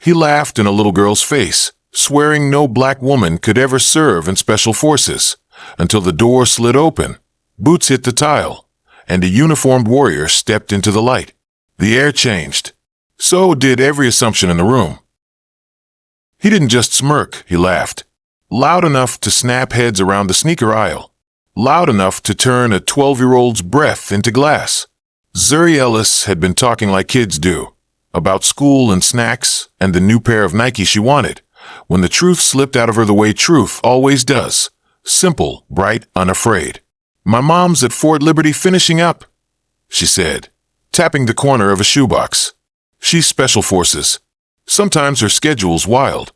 He laughed in a little girl's face, swearing no black woman could ever serve in special forces, until the door slid open, boots hit the tile, and a uniformed warrior stepped into the light. The air changed. So did every assumption in the room. He didn't just smirk, he laughed. Loud enough to snap heads around the sneaker aisle. Loud enough to turn a 12-year-old's breath into glass. Zuri Ellis had been talking like kids do, about school and snacks and the new pair of Nike she wanted, when the truth slipped out of her the way truth always does. Simple, bright, unafraid. "My mom's at Fort Liberty finishing up," she said, tapping the corner of a shoebox. "She's Special Forces. Sometimes her schedule's wild."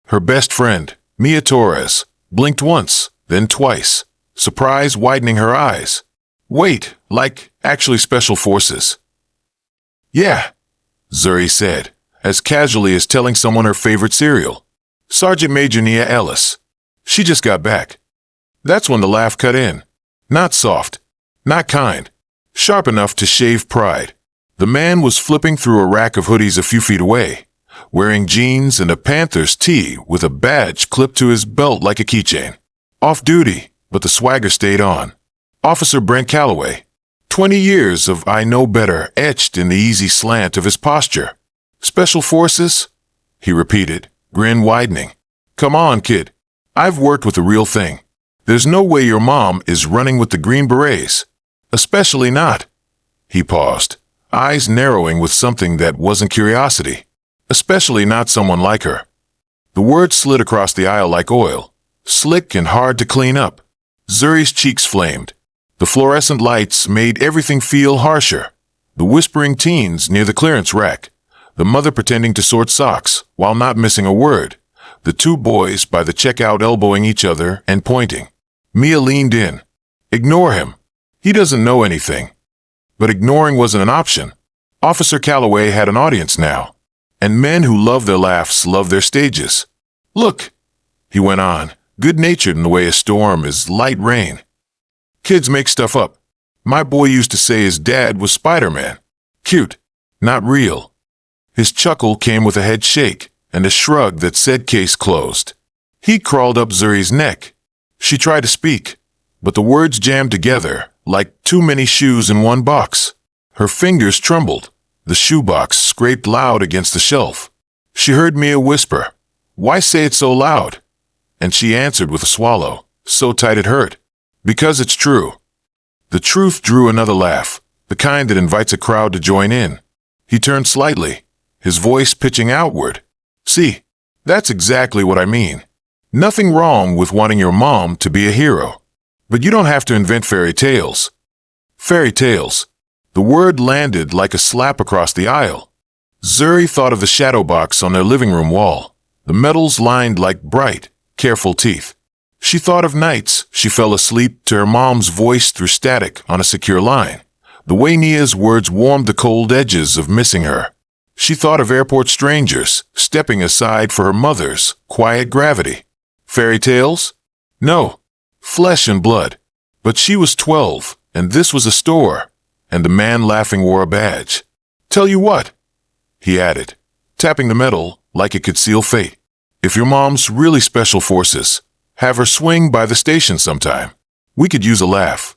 Her best friend, Mia Torres, blinked once, then twice, surprise widening her eyes. "Wait, like actually Special Forces?" "Yeah," Zuri said, as casually as telling someone her favorite cereal. "Sergeant Major Nia Ellis. She just got back." That's when the laugh cut in. Not soft, not kind, sharp enough to shave pride. The man was flipping through a rack of hoodies a few feet away, wearing jeans and a Panthers tee with a badge clipped to his belt like a keychain. Off duty, but the swagger stayed on. Officer Brent Calloway. 20 years of "I know better" etched in the easy slant of his posture. "Special Forces?" he repeated, grin widening. "Come on, kid. I've worked with the real thing. There's no way your mom is running with the Green Berets. Especially not." He paused, eyes narrowing with something that wasn't curiosity. "Especially not someone like her." The words slid across the aisle like oil, slick and hard to clean up. Zuri's cheeks flamed. The fluorescent lights made everything feel harsher. The whispering teens near the clearance rack, the mother pretending to sort socks while not missing a word, the two boys by the checkout elbowing each other and pointing. Mia leaned in. "Ignore him. He doesn't know anything." But ignoring wasn't an option. Officer Calloway had an audience now, and men who love their laughs love their stages. "Look," he went on, good-natured in the way a storm is light rain. "Kids make stuff up. My boy used to say his dad was Spider-Man. Cute, not real." His chuckle came with a head shake and a shrug that said case closed. He crawled up Zuri's neck. She tried to speak, but the words jammed together like too many shoes in one box. Her fingers trembled. The shoebox scraped loud against the shelf. She heard Mia whisper, "Why say it so loud?" And she answered with a swallow, so tight it hurt. "Because it's true." The truth drew another laugh, the kind that invites a crowd to join in. He turned slightly, his voice pitching outward. "See, that's exactly what I mean. Nothing wrong with wanting your mom to be a hero. But you don't have to invent fairy tales." Fairy tales. The word landed like a slap across the aisle. Zuri thought of the shadow box on their living room wall, the metals lined like bright, careful teeth. She thought of nights she fell asleep to her mom's voice through static on a secure line, the way Nia's words warmed the cold edges of missing her. She thought of airport strangers stepping aside for her mother's quiet gravity. Fairy tales? No. Flesh and blood. But she was 12, and this was a store, and the man laughing wore a badge. "Tell you what," he added, tapping the metal like it could seal fate. "If your mom's really Special Forces, have her swing by the station sometime. We could use a laugh."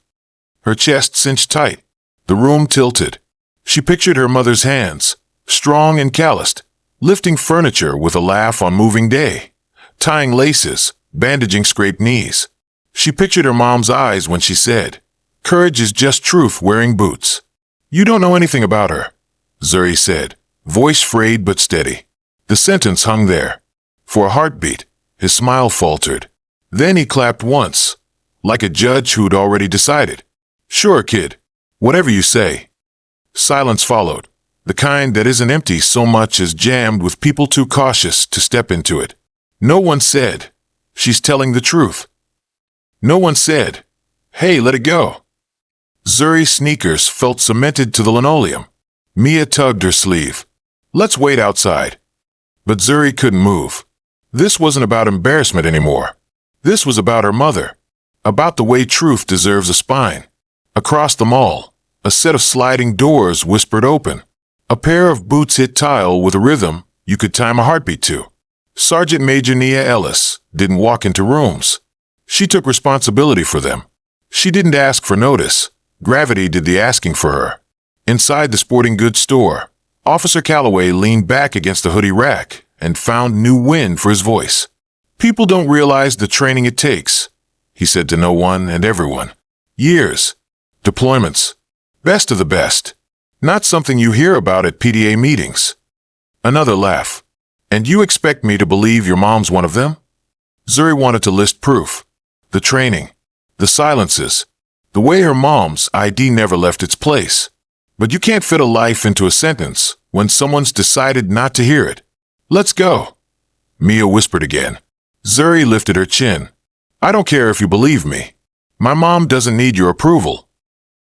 Her chest cinched tight. The room tilted. She pictured her mother's hands, strong and calloused, lifting furniture with a laugh on moving day, tying laces, bandaging scraped knees. She pictured her mom's eyes when she said, "Courage is just truth wearing boots." "You don't know anything about her," Zuri said, voice frayed but steady. The sentence hung there. For a heartbeat, his smile faltered. Then he clapped once, like a judge who'd already decided. "Sure, kid. Whatever you say." Silence followed, the kind that isn't empty so much as jammed with people too cautious to step into it. No one said, "She's telling the truth." No one said, "Hey, let it go." Zuri's sneakers felt cemented to the linoleum. Mia tugged her sleeve. "Let's wait outside." But Zuri couldn't move. This wasn't about embarrassment anymore. This was about her mother, about the way truth deserves a spine. Across the mall, a set of sliding doors whispered open. A pair of boots hit tile with a rhythm you could time a heartbeat to. Sergeant Major Nia Ellis didn't walk into rooms. She took responsibility for them. She didn't ask for notice. Gravity did the asking for her. Inside the sporting goods store, Officer Calloway leaned back against the hoodie rack and found new wind for his voice. People don't realize the training it takes, he said to no one and everyone. Years. Deployments. Best of the best. Not something you hear about at PDA meetings. Another laugh. And you expect me to believe your mom's one of them? Zuri wanted to list proof. The training. The silences. The way her mom's ID never left its place. But you can't fit a life into a sentence when someone's decided not to hear it. Let's go. Mia whispered again. Zuri lifted her chin. I don't care if you believe me. My mom doesn't need your approval.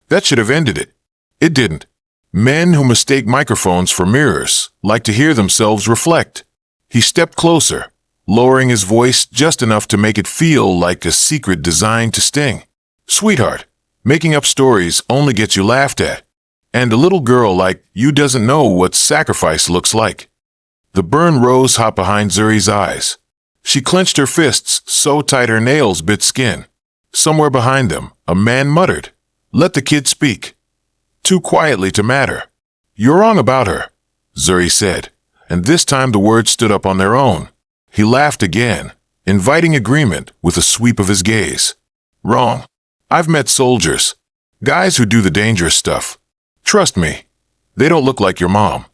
That should have ended it. It didn't. Men who mistake microphones for mirrors like to hear themselves reflect. He stepped closer, lowering his voice just enough to make it feel like a secret designed to sting. Sweetheart, making up stories only gets you laughed at. And a little girl like you doesn't know what sacrifice looks like. The burn rose hot behind Zuri's eyes. She clenched her fists so tight her nails bit skin. Somewhere behind them, a man muttered, "Let the kid speak." Too quietly to matter. You're wrong about her, Zuri said, and this time the words stood up on their own. He laughed again, inviting agreement with a sweep of his gaze. Wrong. I've met soldiers. Guys who do the dangerous stuff. Trust me, they don't look like your mom.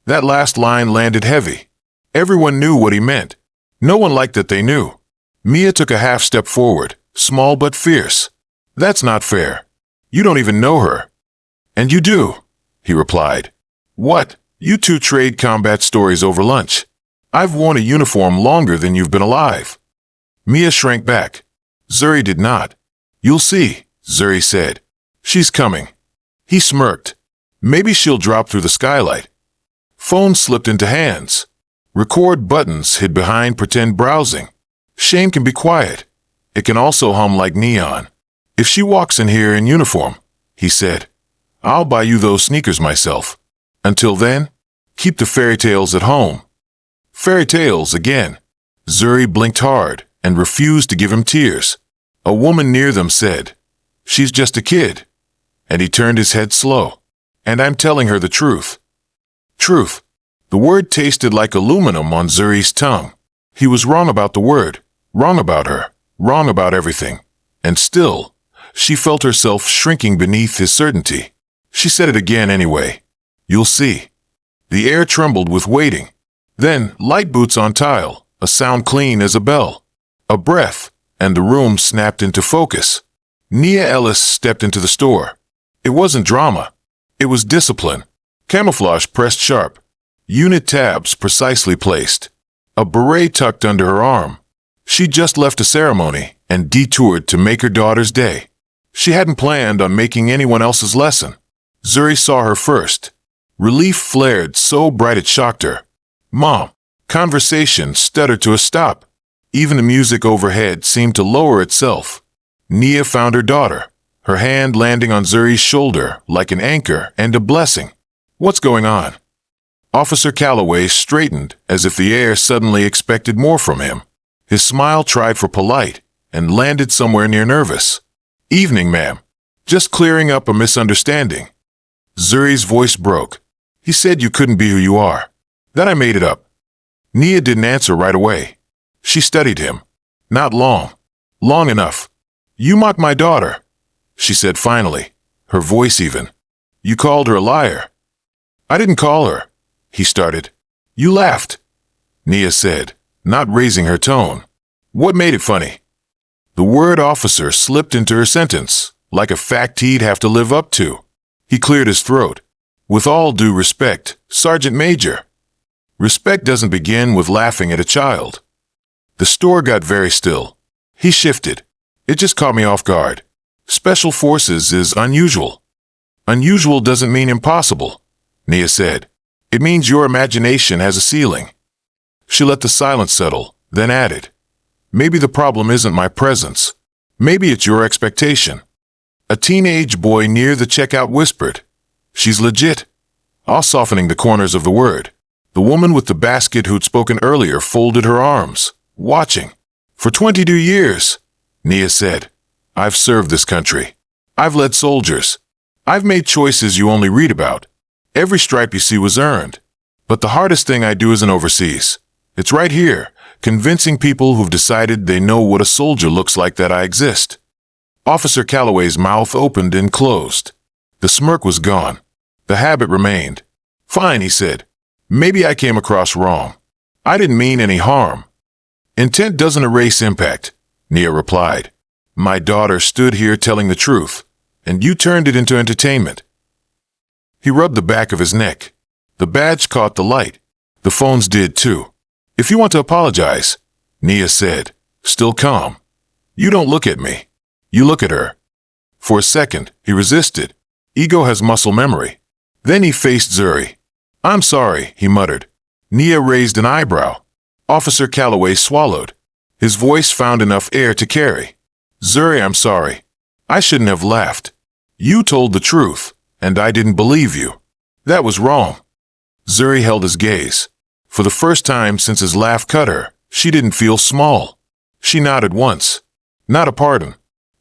That last line landed heavy. Everyone knew what he meant. No one liked that they knew. Mia took a half step forward, small but fierce. That's not fair. You don't even know her. And you do, he replied. What? You two trade combat stories over lunch. I've worn a uniform longer than you've been alive. Mia shrank back. Zuri did not. You'll see, Zuri said. She's coming. He smirked. Maybe she'll drop through the skylight. Phone slipped into hands. Record buttons hid behind pretend browsing. Shame can be quiet. It can also hum like neon. If she walks in here in uniform, he said, I'll buy you those sneakers myself. Until then, keep the fairy tales at home. Fairy tales again. Zuri blinked hard and refused to give him tears. A woman near them said, She's just a kid. And he turned his head slow. And I'm telling her the truth. Truth. The word tasted like aluminum on Zuri's tongue. He was wrong about the word, wrong about her, wrong about everything. And still, she felt herself shrinking beneath his certainty. She said it again anyway. You'll see. The air trembled with waiting. Then, light boots on tile, a sound clean as a bell. A breath, and the room snapped into focus. Nia Ellis stepped into the store. It wasn't drama. It was discipline. Camouflage pressed sharp. Unit tabs precisely placed. A beret tucked under her arm. She'd just left a ceremony and detoured to make her daughter's day. She hadn't planned on making anyone else's lesson. Zuri saw her first. Relief flared so bright it shocked her. Mom. Conversation stuttered to a stop. Even the music overhead seemed to lower itself. Nia found her daughter, her hand landing on Zuri's shoulder like an anchor and a blessing. What's going on? Officer Calloway straightened as if the air suddenly expected more from him. His smile tried for polite and landed somewhere near nervous. Evening, ma'am. Just clearing up a misunderstanding. Zuri's voice broke. He said you couldn't be who you are. That I made it up. Nia didn't answer right away. She studied him. Not long. Long enough. You mocked my daughter, she said finally, her voice even. You called her a liar. I didn't call her, he started. You laughed, Nia said, not raising her tone. What made it funny? The word officer slipped into her sentence, like a fact he'd have to live up to. He cleared his throat. With all due respect, Sergeant Major. Respect doesn't begin with laughing at a child. The store got very still. He shifted. It just caught me off guard. Special Forces is unusual. Unusual doesn't mean impossible, Nia said. It means your imagination has a ceiling. She let the silence settle, then added, Maybe the problem isn't my presence. Maybe it's your expectation. A teenage boy near the checkout whispered, She's legit. All softening the corners of the word. The woman with the basket who'd spoken earlier folded her arms, watching. For 22 years, Nia said, I've served this country. I've led soldiers. I've made choices you only read about. Every stripe you see was earned. But the hardest thing I do isn't overseas. It's right here, convincing people who've decided they know what a soldier looks like that I exist. Officer Calloway's mouth opened and closed. The smirk was gone. The habit remained. Fine, he said. Maybe I came across wrong. I didn't mean any harm. Intent doesn't erase impact, Nia replied. My daughter stood here telling the truth, and you turned it into entertainment. He rubbed the back of his neck. The badge caught the light. The phones did too. If you want to apologize, Nia said, still calm. You don't look at me. You look at her. For a second, he resisted. Ego has muscle memory. Then he faced Zuri. I'm sorry, he muttered. Nia raised an eyebrow. Officer Calloway swallowed. His voice found enough air to carry. Zuri, I'm sorry. I shouldn't have laughed. You told the truth, and I didn't believe you. That was wrong. Zuri held his gaze. For the first time since his laugh cut her, she didn't feel small. She nodded once. Not a pardon.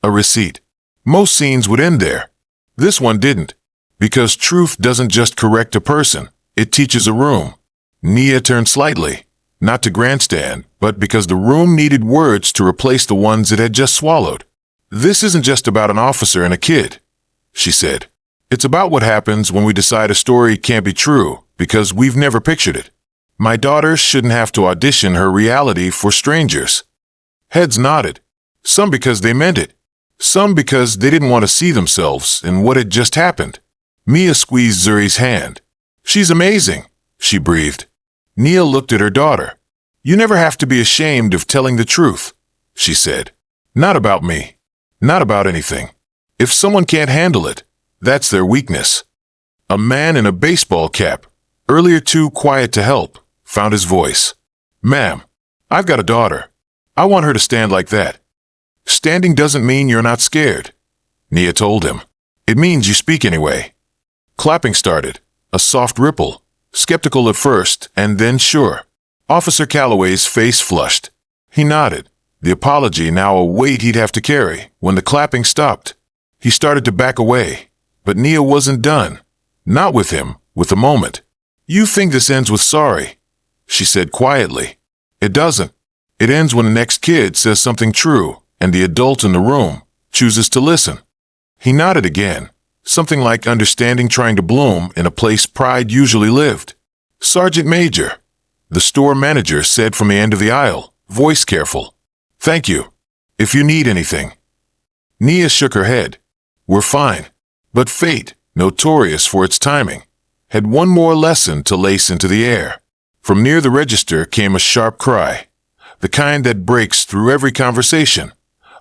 A receipt. Most scenes would end there. This one didn't. Because truth doesn't just correct a person, it teaches a room. Nia turned slightly, not to grandstand, but because the room needed words to replace the ones it had just swallowed. This isn't just about an officer and a kid, she said. It's about what happens when we decide a story can't be true because we've never pictured it. My daughter shouldn't have to audition her reality for strangers. Heads nodded. Some because they meant it. Some because they didn't want to see themselves in what had just happened. Mia squeezed Zuri's hand. She's amazing, she breathed. Nia looked at her daughter. You never have to be ashamed of telling the truth, she said. Not about me. Not about anything. If someone can't handle it, that's their weakness. A man in a baseball cap, earlier too quiet to help, found his voice. Ma'am, I've got a daughter. I want her to stand like that. Standing doesn't mean you're not scared, Nia told him. It means you speak anyway. Clapping started, a soft ripple, skeptical at first and then sure. Officer Calloway's face flushed. He nodded, the apology now a weight he'd have to carry. When the clapping stopped, he started to back away. But Nia wasn't done. Not with him, with the moment. You think this ends with sorry, she said quietly. It doesn't. It ends when the next kid says something true and the adult in the room chooses to listen. He nodded again. Something like understanding trying to bloom in a place pride usually lived. Sergeant Major, the store manager said from the end of the aisle, voice careful. Thank you. If you need anything. Nia shook her head. We're fine. But fate, notorious for its timing, had one more lesson to lace into the air. From near the register came a sharp cry, the kind that breaks through every conversation.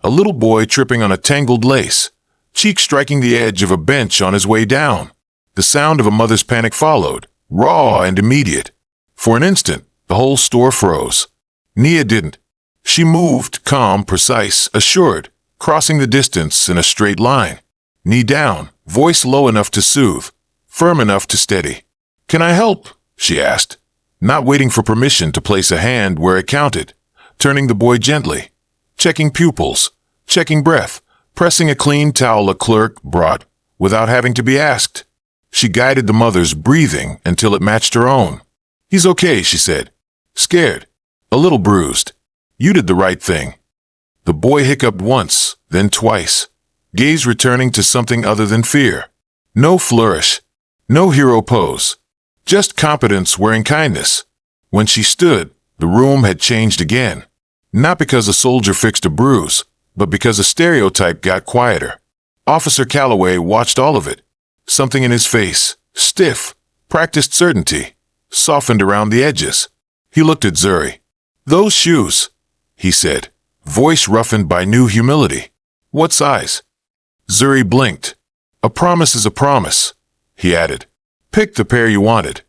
A little boy tripping on a tangled lace, cheek striking the edge of a bench on his way down. The sound of a mother's panic followed, raw and immediate. For an instant, the whole store froze. Nia didn't. She moved, calm, precise, assured, crossing the distance in a straight line. Knee down, voice low enough to soothe, firm enough to steady. Can I help? She asked, not waiting for permission to place a hand where it counted, turning the boy gently, checking pupils, checking breath, pressing a clean towel a clerk brought, without having to be asked. She guided the mother's breathing until it matched her own. He's okay, she said. Scared. A little bruised. You did the right thing. The boy hiccuped once, then twice, gaze returning to something other than fear. No flourish. No hero pose. Just competence wearing kindness. When she stood, the room had changed again. Not because a soldier fixed a bruise, but because a stereotype got quieter. Officer Calloway watched all of it. Something in his face, stiff, practiced certainty, softened around the edges. He looked at Zuri. Those shoes, he said, voice roughened by new humility. What size? Zuri blinked. A promise is a promise, he added. Pick the pair you wanted.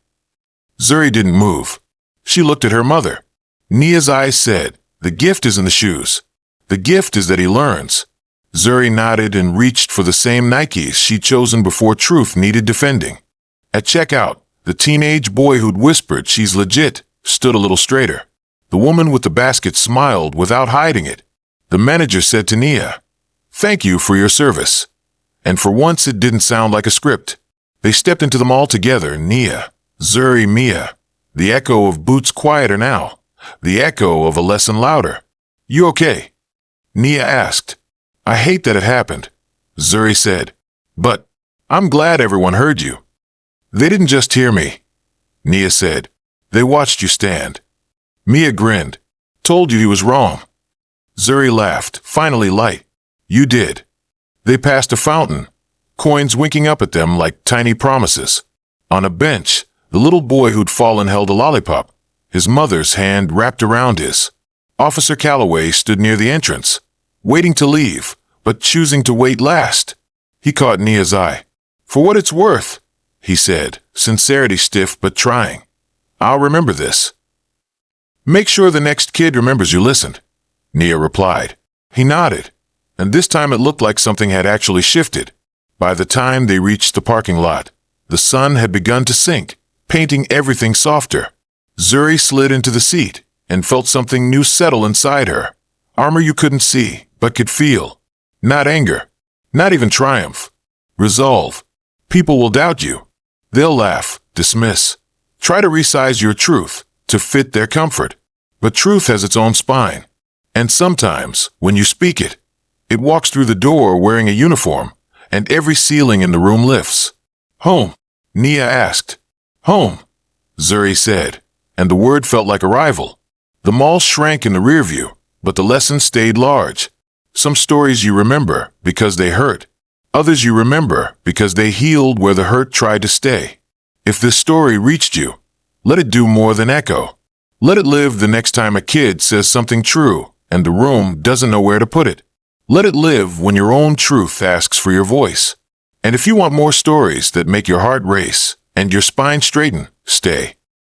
Zuri didn't move. She looked at her mother. Nia's eyes said, the gift is in the shoes. The gift is that he learns. Zuri nodded and reached for the same Nikes she'd chosen before truth needed defending. At checkout, The teenage boy who'd whispered she's legit stood a little straighter. The woman with the basket smiled without hiding it. The manager said to Nia, "Thank you for your service." And for once it didn't sound like a script. They stepped into the mall together, Nia, Zuri, Mia. The echo of boots quieter now. The echo of a lesson louder. "You okay?" Nia asked. "I hate that it happened," Zuri said. "But I'm glad everyone heard you." "They didn't just hear me," Nia said. "They watched you stand." Mia grinned. "Told you he was wrong." Zuri laughed, finally light. "You did." They passed a fountain, coins winking up at them like tiny promises. On a bench, the little boy who'd fallen held a lollipop, his mother's hand wrapped around his. Officer Calloway stood near the entrance, waiting to leave, but choosing to wait last. He caught Nia's eye. "For what it's worth," he said, sincerity stiff but trying. "I'll remember this." "Make sure the next kid remembers you listened," Nia replied. He nodded, and this time it looked like something had actually shifted. By the time they reached the parking lot, the sun had begun to sink, painting everything softer. Zuri slid into the seat and felt something new settle inside her. Armor you couldn't see, but could feel. Not anger, not even triumph. Resolve. People will doubt you. They'll laugh, dismiss, try to resize your truth to fit their comfort. But truth has its own spine. And sometimes, when you speak it, it walks through the door wearing a uniform, and every ceiling in the room lifts. "Home?" Nia asked. "Home," Zuri said, and the word felt like arrival. The mall shrank in the rear view, but the lesson stayed large. Some stories you remember because they hurt. Others you remember because they healed where the hurt tried to stay. If this story reached you, let it do more than echo. Let it live the next time a kid says something true and the room doesn't know where to put it. Let it live when your own truth asks for your voice. And if you want more stories that make your heart race and your spine straighten, stay.